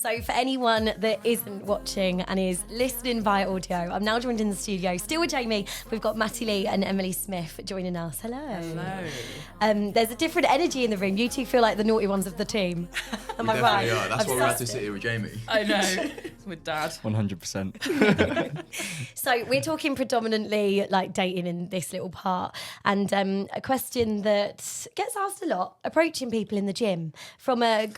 So for anyone that isn't watching and is listening via audio, I'm now joined in the studio, still with Jamie. We've got Matty Lee and Emily Smith joining us. Hello. Hello. There's a different energy in the room. You two feel like the naughty ones of the team. Am I right? Yeah, that's why we had to sit here with Jamie. I know. With Dad. 100%. So we're talking predominantly like dating in this little part, and a question that gets asked a lot, approaching people in the gym. From a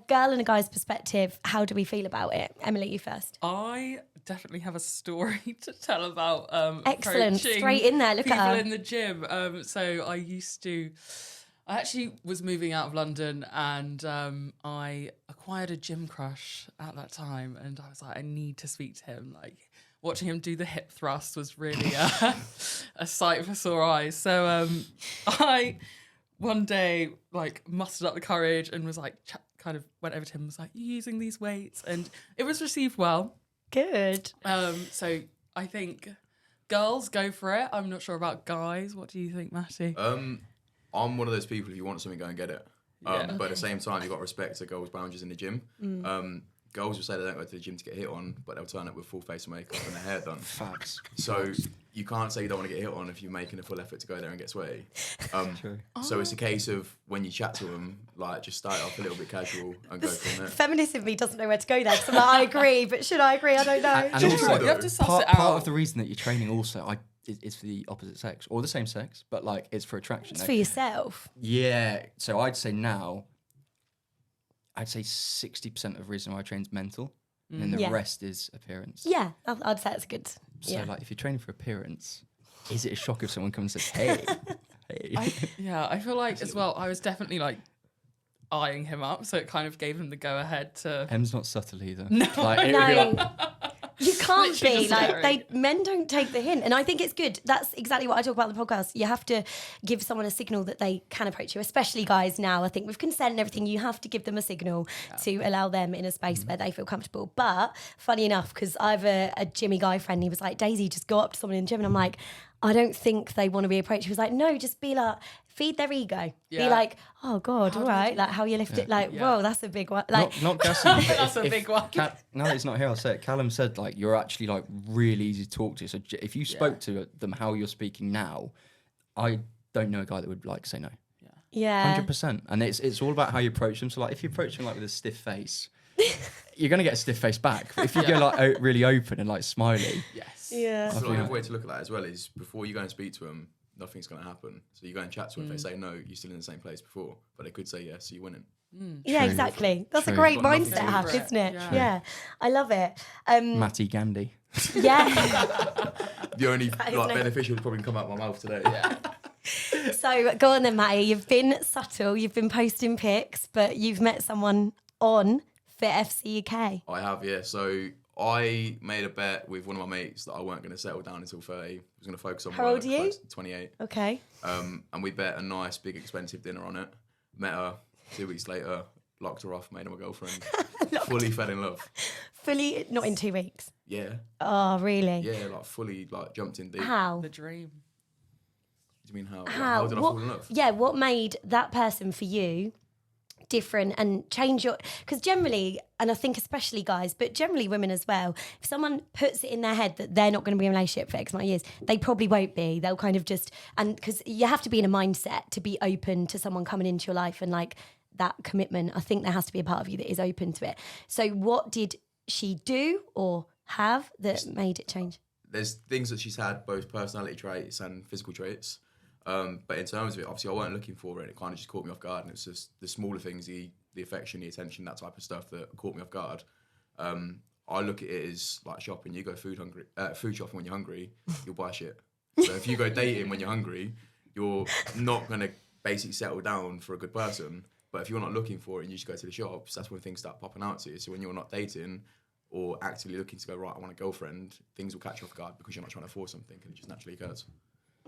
girl and a guy's perspective, how do we feel about it? Emily, you first. I definitely have a story to tell about Excellent. approaching Straight in there, look at people her. in the gym. So I actually was moving out of London, and I acquired a gym crush at that time, and I was like, I need to speak to him. Like, watching him do the hip thrust was really a sight for sore eyes. So I one day like mustered up the courage and was like kind of went over to him and was like, "You using these weights?" And it was received well. Good. So I think girls, go for it. I'm not sure about guys. What do you think, Matty? I'm one of those people, if you want something, go and get it. Yeah. But at the same time, you've got to respect a girl's boundaries in the gym. Girls will say they don't go to the gym to get hit on, but they'll turn up with full face of makeup and their hair done. Facts. So you can't say you don't want to get hit on if you're making a full effort to go there and get sweaty. True. So it's a case of when you chat to them, like just start off a little bit casual and go from there. Feminist in me doesn't know where to go there. So I'm like, I agree, but should I agree? I don't know. And Do you know also, what? You have to suss it out. part of the reason that you're training also is for the opposite sex or the same sex, but like it's for attraction. It's for yourself. Yeah. So I'd say now, I'd say 60% of the reason why I train is mental, and then the Yeah. rest is appearance. Yeah, I'd say that's good. So Yeah. like if you're training for appearance, is it a shock if someone comes and says, "Hey, hey"? I feel like as well, I was definitely like eyeing him up, so it kind of gave him the go ahead to. M's not subtle either. No. Like, it would be like, No, you can't Literally be just like staring. men don't take the hint, and I think it's good. That's exactly what I talk about in the podcast. You have to give someone a signal that they can approach you, especially guys now. I think with consent and everything, you have to give them a signal to allow them in a space where they feel comfortable. But funny enough, because I have a Jimmy guy friend, he was like, "Daisy, just go up to someone in the gym," and I'm like, I don't think they want to be approached. He was like, no, just be like, feed their ego. Be Yeah. like, oh God, How all do I right, do like how you lift it, like, Yeah. whoa, that's a big one. Like, not gassing. but That's a big one. Now that he's not here, I'll say it. Callum said like you're actually like really easy to talk to. So if you spoke to them how you're speaking now, I don't know a guy that would like say no. yeah. 100%. And it's all about how you approach them. So like if you approach them like with a stiff face, you're gonna get a stiff face back. But if you go like really open and like smiley, Yes. Yeah. So another way to look at that as well is before you go and speak to them, nothing's going to happen. So you go and chat to them. If they say no, you're still in the same place before. But they could say yes, so you're winning. Yeah, True. exactly. That's a True. great Got nothing mindset to to lose. have, isn't it? Yeah. Yeah. I love it. Matty Gandhi. Yeah. The only That is like no- beneficial would probably come out my mouth today. So go on then, Matty. You've been subtle. You've been posting pics, but you've met someone on FITFCK. I have, yeah. So I made a bet with one of my mates that I weren't going to settle down until 30. I was going to focus on How work. old are you? 28. Okay. And we bet a nice, big, expensive dinner on it. Met her 2 weeks later, locked her off, made her my girlfriend. Fully fell in love. Fully, not in 2 weeks. Yeah, Oh, really? yeah, like fully like jumped in deep. How? The dream. Do you mean how? How? How did I What- fall in love? Yeah, what made that person for you different and change your... Because generally, and I think especially guys, but generally women as well, if someone puts it in their head that they're not going to be in a relationship for X amount of years, they probably won't be. They'll kind of just... And because you have to be in a mindset to be open to someone coming into your life and like that commitment. I think there has to be a part of you that is open to it. So what did she do or have that made it change? There's things that she's had, both personality traits and physical traits. But in terms of it, obviously I weren't looking for it. It kind of just caught me off guard. And it's just the smaller things, the affection, the attention, that type of stuff that caught me off guard. I look at it as like shopping. You go food shopping when you're hungry, you'll buy shit. So if you go dating when you're hungry, you're not going to basically settle down for a good person. But if you're not looking for it and you just go to the shops, that's when things start popping out to you. So when you're not dating or actively looking to go, right, I want a girlfriend, things will catch you off guard because you're not trying to force something and it just naturally occurs.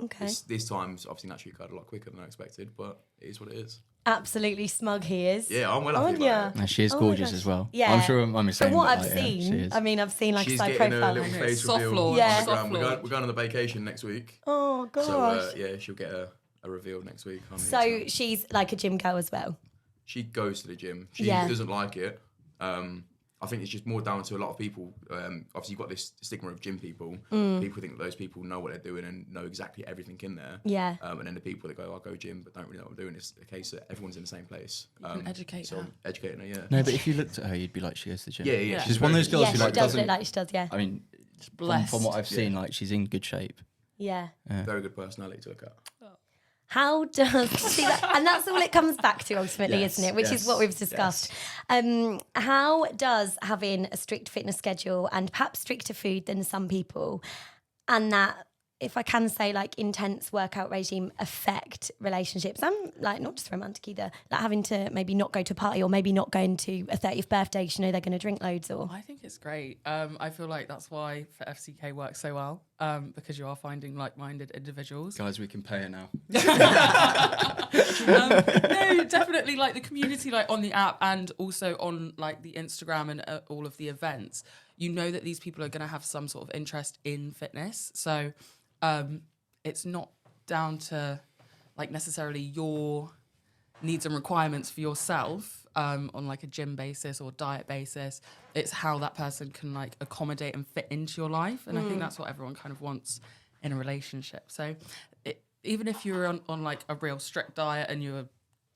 Okay. This time's obviously naturally occurred a lot quicker than I expected, but it is what it is. Absolutely smug he is. Yeah, I'm well happy Aren't about ya? it. No, she is Oh my gorgeous gosh. as well. Yeah. I'm sure I'm saying From what that, I've like, yeah, she seen, is. I mean, I've seen like She's a side getting profile. a little Okay, face soft reveal launch, on Yeah. Instagram. soft We're launch. going on the vacation next week. Oh gosh. So, yeah, she'll get a reveal next week. On the So she's like a gym girl as well. she goes to the gym. She Yeah. doesn't like it. I think it's just more down to a lot of people. Obviously, you've got this stigma of gym people. People think that those people know what they're doing and know exactly everything in there. Yeah. And then the people that go, I'll go gym, but don't really know what I'm doing. It's the case that everyone's in the same place. can educate so her. I'm educating her, yeah. No, but if you looked at her, you'd be like, she goes to the gym. Yeah. She's one of those girls Yeah, who she like does doesn't. look like she does, yeah. I mean, Blessed. from what I've seen, like she's in good shape. Yeah. Very good personality to look at. How does see that, and that's all it comes back to ultimately, Yes, isn't it? Which is yes, what we've discussed. How does having a strict fitness schedule and perhaps stricter food than some people, and that, if I can say, like intense workout regime affect relationships? And like not just romantic either, like having to maybe not go to a party or maybe not going to a 30th birthday because you know they're going to drink loads or. I think it's great. I feel like that's why FITFCK works so well, because you are finding like-minded individuals. Guys, we can pay her now. No, definitely like the community, like on the app and also on like the Instagram and all of the events. You know that these people are going to have some sort of interest in fitness, so it's not down to like necessarily your needs and requirements for yourself on like a gym basis or diet basis. It's how that person can like accommodate and fit into your life, and I think that's what everyone kind of wants in a relationship. So even if you're on like a real strict diet and you're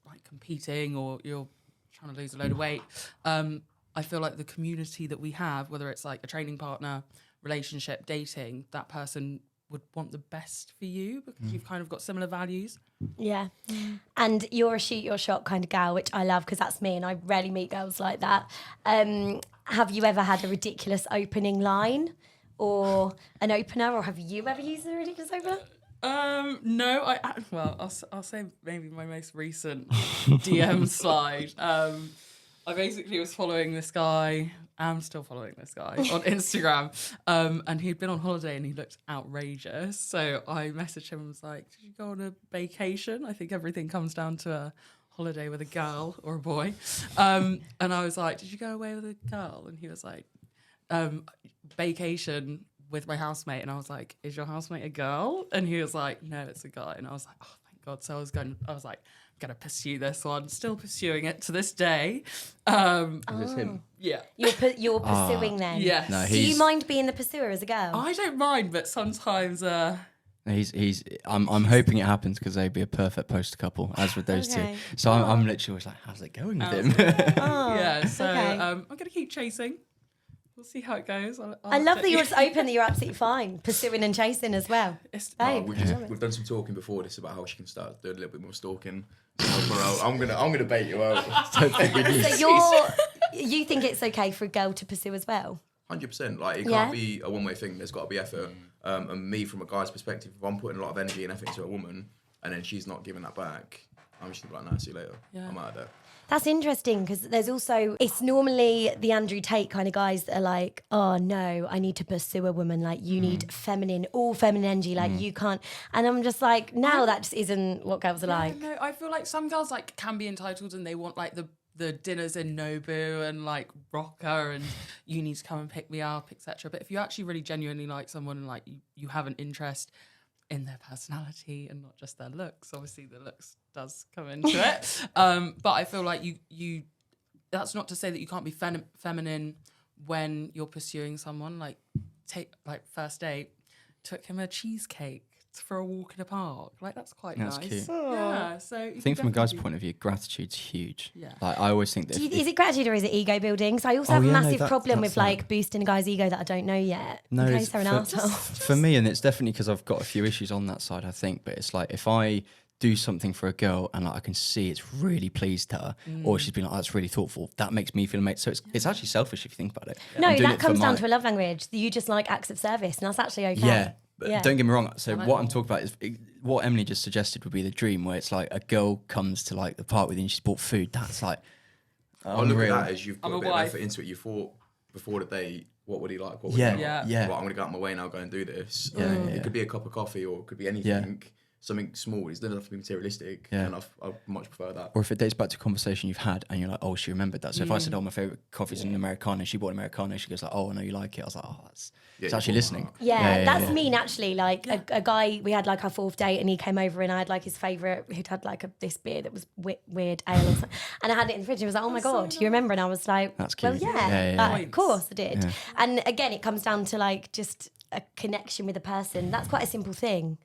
like competing or you're trying to lose a load of weight, I feel like the community that we have, whether it's like a training partner, relationship, dating, that person would want the best for you because you've kind of got similar values. Yeah. And you're a shoot your shot kind of gal, which I love because that's me and I rarely meet girls like that. Have you ever had a ridiculous opening line or an opener, or have you ever used a ridiculous opener? No, I'll say maybe my most recent DM slide. I basically was following this guy. I'm still following this guy on Instagram. And he'd been on holiday and he looked outrageous. So I messaged him and was like, did you go on a vacation? I think everything comes down to a holiday with a girl or a boy. And I was like, did you go away with a girl? And he was like, vacation with my housemate. And I was like, is your housemate a girl? And he was like, no, it's a guy. And I was like, oh, thank God. So I was like, I'm gonna pursue this one. Still pursuing it to this day. It's him. Yeah. You're pursuing then? Yes. No, Do you mind being the pursuer as a girl? I don't mind, but sometimes I'm hoping it happens because they'd be a perfect poster couple, as with those Okay. two. So I'm literally always like, how's it going with him? yeah. So okay. I'm gonna keep chasing. We'll see how it goes. I love that you're just open, that you're absolutely fine, pursuing and chasing as well. Babe, We've done some talking before this about how she can start doing a little bit more stalking. So help her out. I'm gonna bait you out. So you think it's okay for a girl to pursue as well? 100%. Like it Yeah. can't be a one-way thing. There's got to be effort. And me, from a guy's perspective, if I'm putting a lot of energy and effort into a woman, and then she's not giving that back, I'm just gonna be like, nah, see you later. Yeah. I'm out of there. That's interesting because there's also, it's normally the Andrew Tate kind of guys that are like, oh no, I need to pursue a woman. Like you need all feminine energy. Like you can't. And I'm just like, no, that just isn't what girls are like. No, I feel like some girls like can be entitled and they want like the dinners in Nobu and like rocker and you need to come and pick me up, etc. But if you actually really genuinely like someone and like you have an interest in their personality and not just their looks, obviously the looks does come into it, but I feel like you that's not to say that you can't be feminine when you're pursuing someone. Like take like first date, took him a cheesecake for a walk in a park, like that's quite That's nice. cute. Yeah, so I think from a guy's point of view, gratitude's huge. Yeah. Like I always think that Is it gratitude or is it ego building? So I also have a yeah, no, massive problem with that's like boosting a guy's ego that I don't know yet. No, in case it's they're an arsehole. for me, and it's definitely because I've got a few issues on that side, I think. But it's like if I do something for a girl and like I can see it's really pleased her, or she's been like, oh, that's really thoughtful, that makes me feel amazing. So it's actually selfish if you think about it. No, I'm doing that it for comes down my- to a love language. You just like acts of service, and that's actually okay. Yeah. But Yeah. don't get me wrong. So what I'm talking about is what Emily just suggested would be the dream, where it's like a girl comes to like the park with you and she's bought food. That's like, I look at unreal. that as you've put I'm a a bit of wife. effort into it. You thought before the date, what would he like? What would Yeah, he not? yeah. Right, I'm going to go out of my way now, go and do this. Yeah, yeah, It yeah. could be a cup of coffee or it could be anything. something small. It doesn't have to be materialistic. Yeah. And I much prefer that. Or if it dates back to a conversation you've had and you're like, oh, she remembered that. So if I said, oh, my favourite coffee is an Americano, she bought an Americano, she goes like, oh, I know you like it. I was like, oh, it's actually listening. That's me naturally. Like a guy, we had like our 4th date and he came over and I had like his favourite, who'd had like this beer that was weird ale or something. And I had it in the fridge and he was like, oh my God, do you remember? And I was like, that's cute. Well, of course I did. Yeah. And again, it comes down to like just a connection with a person. That's quite a simple thing.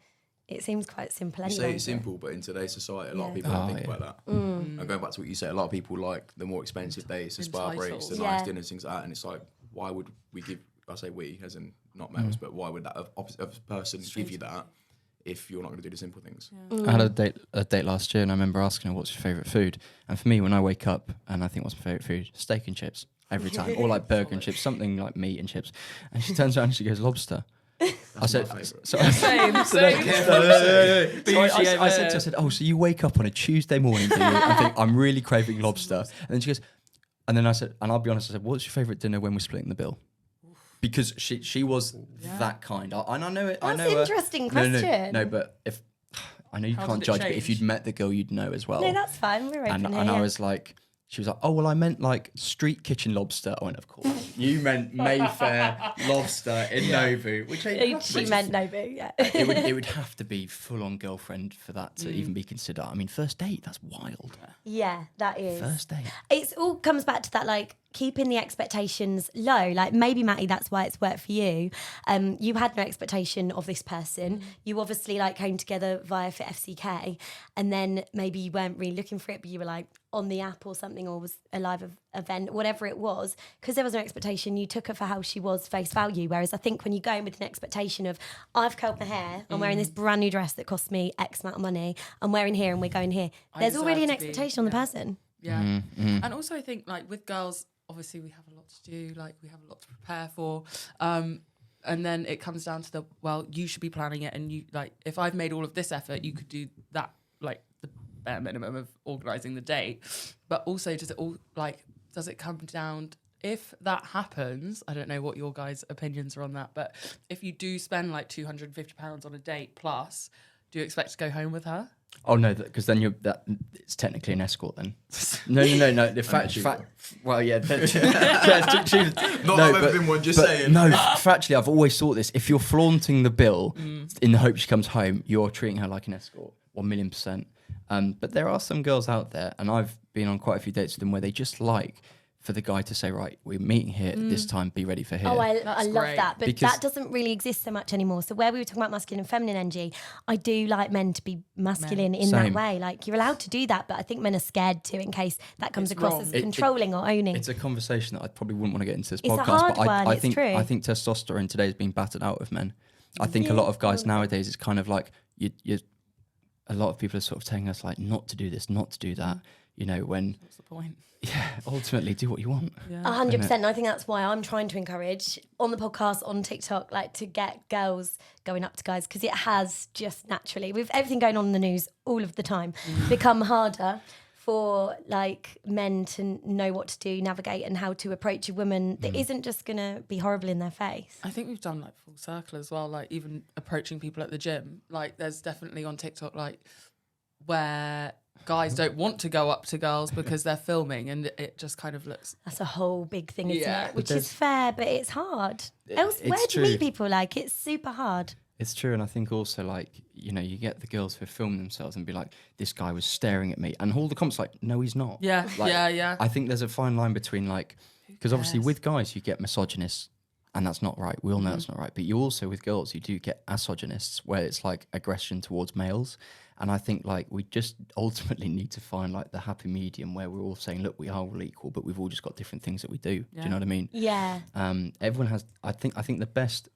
It seems quite simple anyway. You say it's simple, but in today's society, a lot of people don't think about that. And going back to what you said, a lot of people like the more expensive dates, the spa breaks, the nice dinners, things like that. And it's like, why would we give, I say we, as in not males, but why would that opposite person give you that if you're not going to do the simple things? I had a date last year and I remember asking her, what's your favourite food? And for me, when I wake up and I think, what's my favourite food? Steak and chips every time. Or like burger and chips, something like meat and chips. And she turns around and she goes, lobster. I said, I said, oh, so you wake up on a Tuesday morning, do you, and think, I'm really craving lobster. And then she goes, and then I said, and I'll be honest, I said, what's your favourite dinner when we're splitting the bill? Because she was that kind. And I know it. That's I know an interesting question. No, but if I know you can't judge, but if you'd met the girl, you'd know as well. No, that's fine. We're open and here. And I was like, she was like, oh, well, I meant like street kitchen lobster. I went, of course. You meant Mayfair lobster in Nobu. Which she meant Nobu, yeah. It would have to be full-on girlfriend for that to even be considered. I mean, first date, that's wild. Yeah, that is. First date. It all comes back to that, like, keeping the expectations low. Like, maybe, Matty, that's why it's worked for you. You had no expectation of this person. You obviously, like, came together via FITFCK, and then maybe you weren't really looking for it, but you were, like, on the app or something, or was a live event, whatever it was, because there was no expectation, you took her for how she was, face value. Whereas I think when you go in with an expectation of, I've curled my hair, I'm wearing this brand new dress that cost me X amount of money, I'm wearing here and we're going here, there's already an expectation on the person. Yeah. And also I think, like, with girls, obviously we have a lot to do, like we have a lot to prepare for, and then it comes down to well, you should be planning it, and you, like, if I've made all of this effort, you could do that, like the bare minimum of organising the date. But also, does it come down, if that happens, I don't know what your guys' opinions are on that, but if you do spend like £250 on a date plus, do you expect to go home with her? Oh no, because then it's technically an escort then. No. The fact, well, yeah. Not I've ever been one, just saying. No, factually, I've always thought this. If you're flaunting the bill in the hope she comes home, you're treating her like an escort, 1,000,000%. But there are some girls out there, and I've been on quite a few dates with them, where they just like for the guy to say, right, we're meeting here at this time, be ready for here. Oh, I love that. But because that doesn't really exist so much anymore. So where we were talking about masculine and feminine energy, I do like men to be masculine in that way. Like, you're allowed to do that, but I think men are scared to, in case that comes across as controlling or owning. It's a conversation that I probably wouldn't want to get into this podcast. It's a hard one, I think, true. I think testosterone today is being battered out of men. I think a lot of guys nowadays, it's kind of like, a lot of people are sort of telling us, like, not to do this, not to do that. You know, when... What's the point? Yeah, ultimately do what you want. 100%. And I think that's why I'm trying to encourage on the podcast, on TikTok, like, to get girls going up to guys, because it has just naturally, with everything going on in the news all of the time, become harder for, like, men to know what to do, navigate, and how to approach a woman that isn't just going to be horrible in their face. I think we've done, like, full circle as well, like, even approaching people at the gym. Like, there's definitely on TikTok, like, where guys don't want to go up to girls because they're filming, and it just kind of looks... That's a whole big thing, isn't it? Which is fair, but it's hard. Where do you meet people? Like, it's super hard. It's true, and I think also, like, you know, you get the girls who film themselves and be like, this guy was staring at me, and all the comments like, no, he's not. Yeah, like, yeah. I think there's a fine line between, like, because obviously with guys you get misogynists, and that's not right. We all know that's not right. But you also, with girls, you do get misogynists, where it's like aggression towards males. And I think, like, we just ultimately need to find, like, the happy medium where we're all saying, look, we are all equal, but we've all just got different things that we do. Do you know what I mean? Yeah. Everyone has. I think the best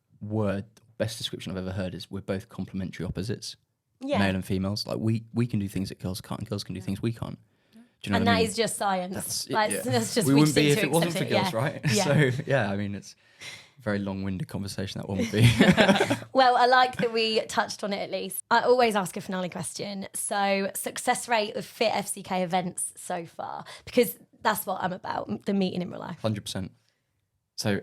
description I've ever heard is we're both complementary opposites, male and females. Like, we can do things that girls can't, and girls can do things we can't. Do you know and what I that mean? is just science. That's just we wouldn't be if it it wasn't for girls, right? Yeah. So yeah, I mean, it's a very long-winded conversation that one would be. Well, I like that we touched on it at least. I always ask a finale question. So, success rate of FITFCK events so far, because that's what I'm about, the meeting in real life. 100%. So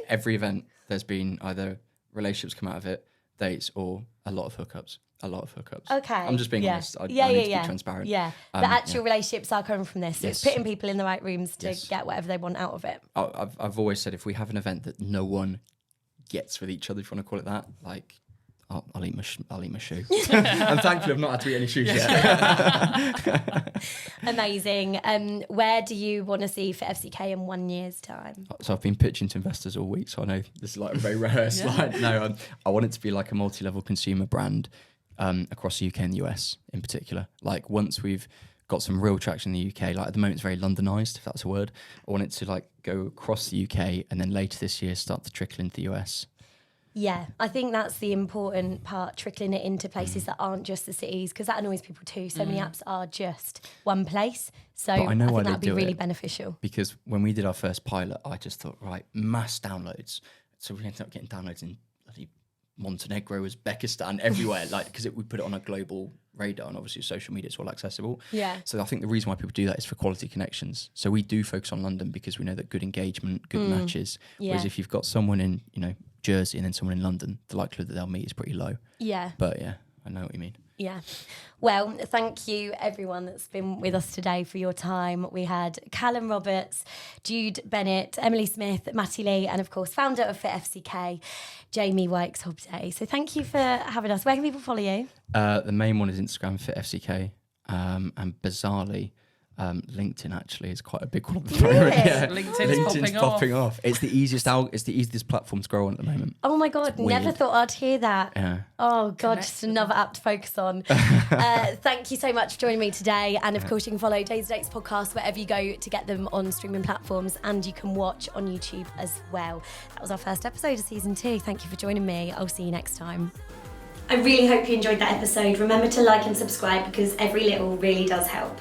every event, there's been either relationships come out of it, dates or a lot of hookups. Okay. I'm just being honest. I need to be transparent. Yeah. The actual relationships are coming from this. So it's Yes. putting people in the right rooms to get whatever they want out of it. I've always said if we have an event that no one gets with each other, if you want to call it that, like I'll eat my shoe. I'm thankful I've not had to eat any shoes yet. Amazing. Where do you want to see FITFCK in 1 year's time? So I've been pitching to investors all week, so I know this is like a very rare slide. No, I want it to be like a multi-level consumer brand across the UK and the US in particular. Like once we've got some real traction in the UK, like at the moment it's very Londonized, if that's a word. I want it to like go across the UK and then later this year start to trickle into the US. Yeah, I think that's the important part, trickling it into places that aren't just the cities, because that annoys people too. So many apps are just one place. So I know think why that'd they be do really it. beneficial. Because when we did our first pilot, I just thought, right, mass downloads. So we ended up getting downloads in bloody Montenegro, Uzbekistan, everywhere, like because we put it on a global radar, and obviously social media is all accessible. Yeah. So I think the reason why people do that is for quality connections. So we do focus on London because we know that good engagement, good matches. Whereas if you've got someone in, Jersey and then someone in London, the likelihood that they'll meet is pretty low. Yeah. But yeah, I know what you mean. Yeah. Well, thank you everyone that's been with us today for your time. We had Callum Roberts, Jude Bennett, Emily Smith, Matty Lee, and of course, founder of FITFCK, Jamie Wykes-Hobday. So thank you for having us. Where can people follow you? The main one is Instagram, FITFCK, and bizarrely, LinkedIn actually is quite a big one at the moment. Yeah. LinkedIn's popping off. It's the easiest platform to grow on at the moment. Oh my God, never thought I'd hear that. Yeah. Oh God, just another app to focus on. Thank you so much for joining me today. And of course, you can follow Daisy Dates Podcast wherever you go to get them on streaming platforms, and you can watch on YouTube as well. That was our first episode of season 2. Thank you for joining me. I'll see you next time. I really hope you enjoyed that episode. Remember to like and subscribe because every little really does help.